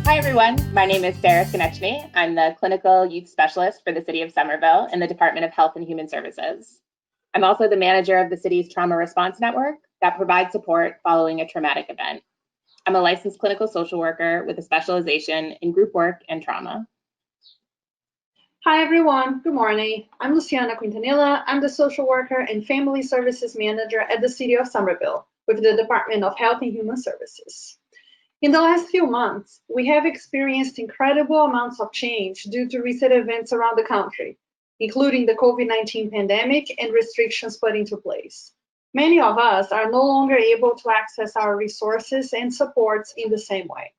Hi, everyone. My name is Sara Skonieczny. I'm the Clinical Youth Specialist for the City of Somerville in the Department of Health and Human Services. I'm also the manager of the city's Trauma Response Network that provides support following a traumatic event. I'm a licensed clinical social worker with a specialization in group work and trauma. Hi, everyone. Good morning. I'm Luciana Quintanilha. I'm the social worker and family services manager at the City of Somerville with the Department of Health and Human Services. In the last few months, we have experienced incredible amounts of change due to recent events around the country, including the COVID-19 pandemic and restrictions put into place. Many of us are no longer able to access our resources and supports in the same way.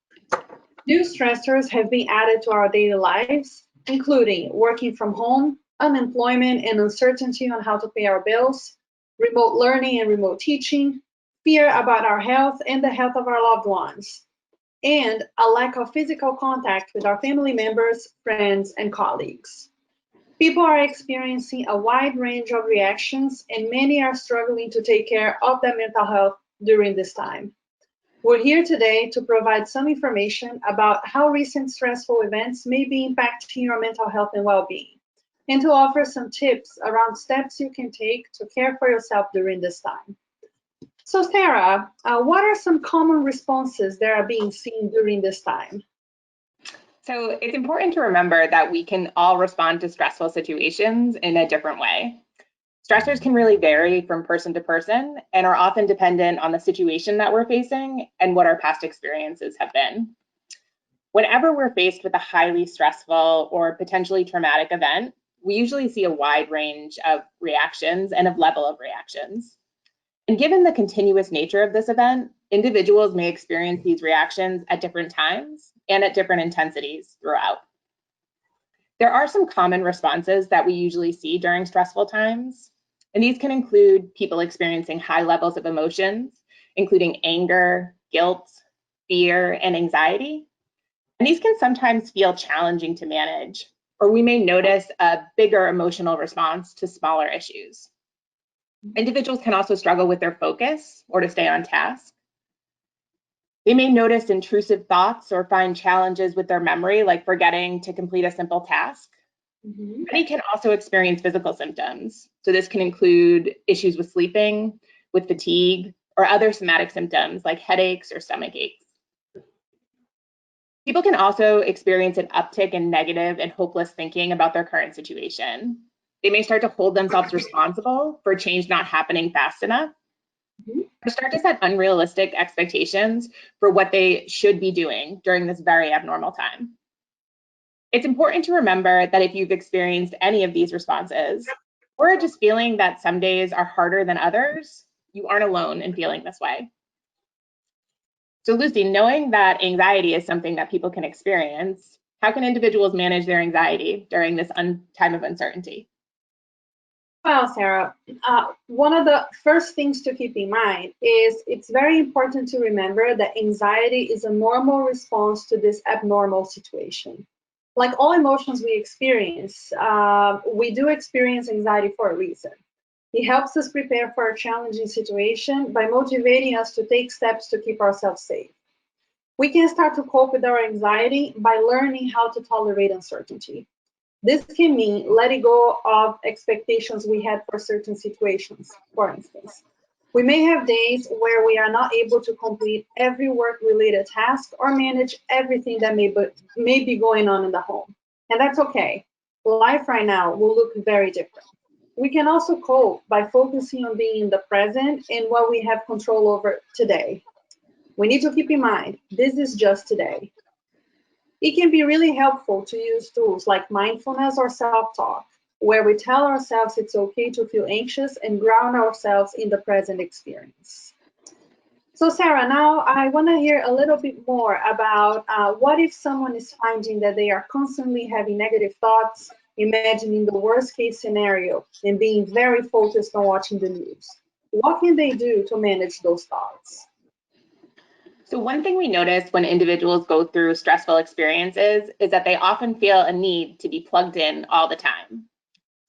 New stressors have been added to our daily lives, including working from home, unemployment and uncertainty on how to pay our bills, remote learning and remote teaching, fear about our health and the health of our loved ones, and a lack of physical contact with our family members, friends, and colleagues. People are experiencing a wide range of reactions, and many are struggling to take care of their mental health during this time. We're here today to provide some information about how recent stressful events may be impacting your mental health and well-being, and to offer some tips around steps you can take to care for yourself during this time. So Sara, what are some common responses that are being seen during this time? So it's important to remember that we can all respond to stressful situations in a different way. Stressors can really vary from person to person and are often dependent on the situation that we're facing and what our past experiences have been. Whenever we're faced with a highly stressful or potentially traumatic event, we usually see a wide range of reactions and of level of reactions. And given the continuous nature of this event, individuals may experience these reactions at different times and at different intensities throughout. There are some common responses that we usually see during stressful times, and these can include people experiencing high levels of emotions, including anger, guilt, fear, and anxiety. And these can sometimes feel challenging to manage, or we may notice a bigger emotional response to smaller issues. Individuals can also struggle with their focus or to stay on task. They may notice intrusive thoughts or find challenges with their memory, like forgetting to complete a simple task. Many can also experience physical symptoms. So this can include issues with sleeping, with fatigue, or other somatic symptoms like headaches or stomach aches. People can also experience an uptick in negative and hopeless thinking about their current situation. They may start to hold themselves responsible for change not happening fast enough, or start to set unrealistic expectations for what they should be doing during this very abnormal time. It's important to remember that if you've experienced any of these responses, or just feeling that some days are harder than others, you aren't alone in feeling this way. So Lucy, knowing that anxiety is something that people can experience, how can individuals manage their anxiety during this time of uncertainty? Well, Sara, one of the first things to keep in mind is it's very important to remember that anxiety is a normal response to this abnormal situation. Like all emotions we experience, we do experience anxiety for a reason. It helps us prepare for a challenging situation by motivating us to take steps to keep ourselves safe. We can start to cope with our anxiety by learning how to tolerate uncertainty. This can mean letting go of expectations we had for certain situations. For instance, we may have days where we are not able to complete every work-related task or manage everything that may be going on in the home. And that's okay. Life right now will look very different. We can also cope by focusing on being in the present and what we have control over today. We need to keep in mind, this is just today. It can be really helpful to use tools like mindfulness or self-talk, where we tell ourselves it's okay to feel anxious and ground ourselves in the present experience. So Sara, now I want to hear a little bit more about what if someone is finding that they are constantly having negative thoughts, imagining the worst case scenario, and being very focused on watching the news. What can they do to manage those thoughts? So one thing we notice when individuals go through stressful experiences is that they often feel a need to be plugged in all the time.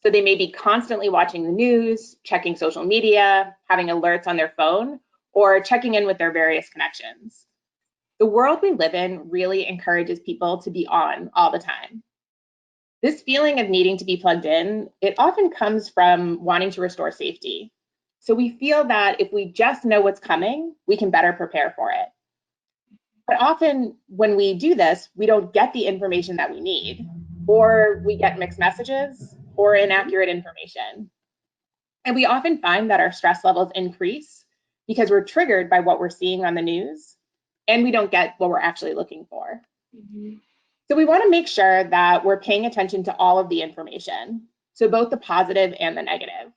So they may be constantly watching the news, checking social media, having alerts on their phone, or checking in with their various connections. The world we live in really encourages people to be on all the time. This feeling of needing to be plugged in, it often comes from wanting to restore safety. So we feel that if we just know what's coming, we can better prepare for it. But often when we do this, we don't get the information that we need, or we get mixed messages or inaccurate information. And we often find that our stress levels increase because we're triggered by what we're seeing on the news, and we don't get what we're actually looking for. So we want to make sure that we're paying attention to all of the information, so both the positive and the negative.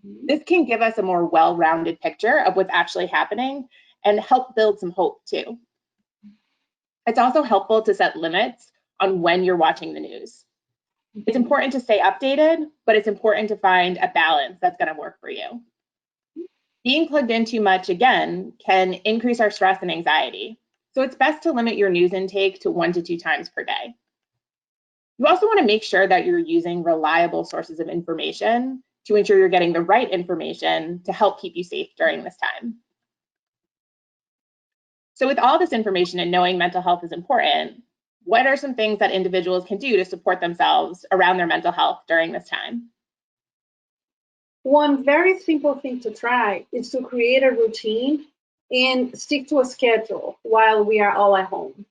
This can give us a more well-rounded picture of what's actually happening and help build some hope too. It's also helpful to set limits on when you're watching the news. It's important to stay updated, but it's important to find a balance that's going to work for you. Being plugged in too much, again, can increase our stress and anxiety. So it's best to limit your news intake to 1 to 2 times per day. You also want to make sure that you're using reliable sources of information to ensure you're getting the right information to help keep you safe during this time. So with all this information and knowing mental health is important, what are some things that individuals can do to support themselves around their mental health during this time? One very simple thing to try is to create a routine and stick to a schedule while we are all at home.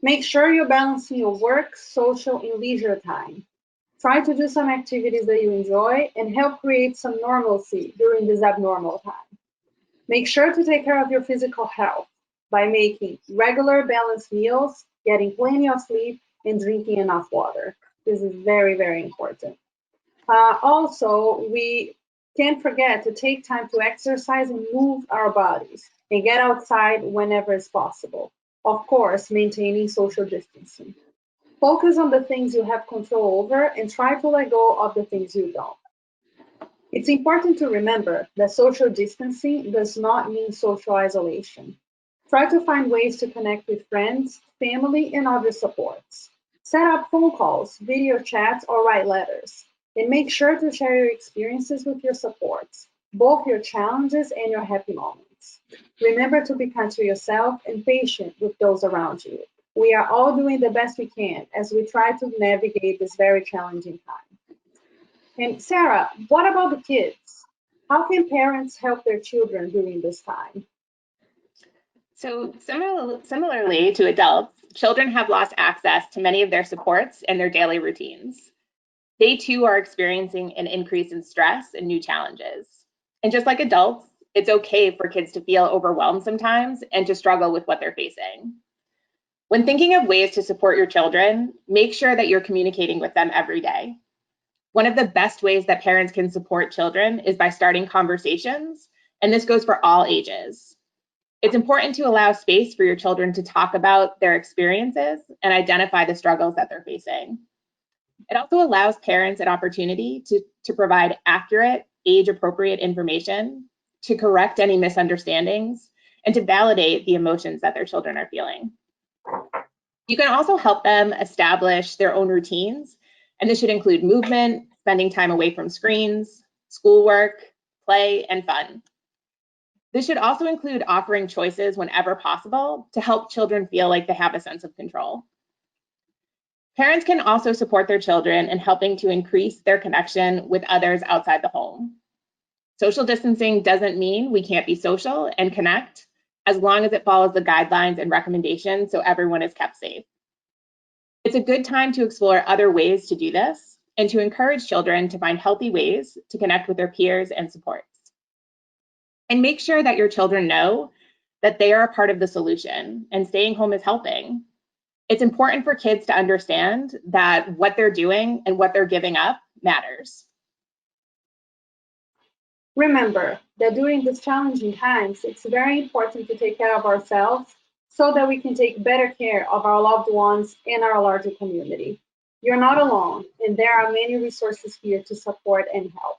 Make sure you're balancing your work, social, and leisure time. Try to do some activities that you enjoy and help create some normalcy during this abnormal time. Make sure to take care of your physical health by making regular balanced meals, getting plenty of sleep, and drinking enough water. This is very, very important. Also, we can't forget to take time to exercise and move our bodies and get outside whenever it's possible. Of course, maintaining social distancing. Focus on the things you have control over and try to let go of the things you don't. It's important to remember that social distancing does not mean social isolation. Try to find ways to connect with friends, family, and other supports. Set up phone calls, video chats, or write letters. And make sure to share your experiences with your supports, both your challenges and your happy moments. Remember to be kind to yourself and patient with those around you. We are all doing the best we can as we try to navigate this very challenging time. And Sara, what about the kids? How can parents help their children during this time? So similarly to adults, children have lost access to many of their supports and their daily routines. They too are experiencing an increase in stress and new challenges. And just like adults, it's okay for kids to feel overwhelmed sometimes and to struggle with what they're facing. When thinking of ways to support your children, make sure that you're communicating with them every day. One of the best ways that parents can support children is by starting conversations, and this goes for all ages. It's important to allow space for your children to talk about their experiences and identify the struggles that they're facing. It also allows parents an opportunity to provide accurate, age-appropriate information, to correct any misunderstandings, and to validate the emotions that their children are feeling. You can also help them establish their own routines, and this should include movement, spending time away from screens, schoolwork, play, and fun. This should also include offering choices whenever possible to help children feel like they have a sense of control. Parents can also support their children in helping to increase their connection with others outside the home. Social distancing doesn't mean we can't be social and connect, as long as it follows the guidelines and recommendations so everyone is kept safe. It's a good time to explore other ways to do this and to encourage children to find healthy ways to connect with their peers and supports. And make sure that your children know that they are a part of the solution and staying home is helping. It's important for kids to understand that what they're doing and what they're giving up matters. Remember that during these challenging times, it's very important to take care of ourselves so that we can take better care of our loved ones and our larger community. You're not alone, and there are many resources here to support and help.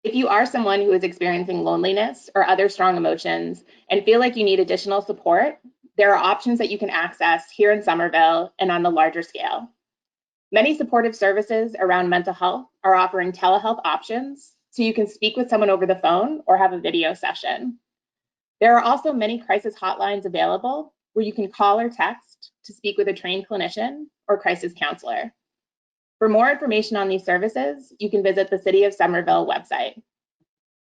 If you are someone who is experiencing loneliness or other strong emotions and feel like you need additional support, there are options that you can access here in Somerville and on the larger scale. Many supportive services around mental health are offering telehealth options, so you can speak with someone over the phone or have a video session. There are also many crisis hotlines available where you can call or text to speak with a trained clinician or crisis counselor. For more information on these services, you can visit the City of Somerville website.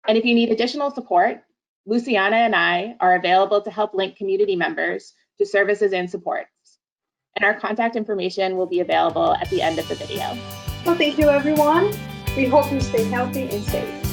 And if you need additional support, Luciana and I are available to help link community members to services and supports. And our contact information will be available at the end of the video. Well, thank you, everyone. We hope you stay healthy and safe.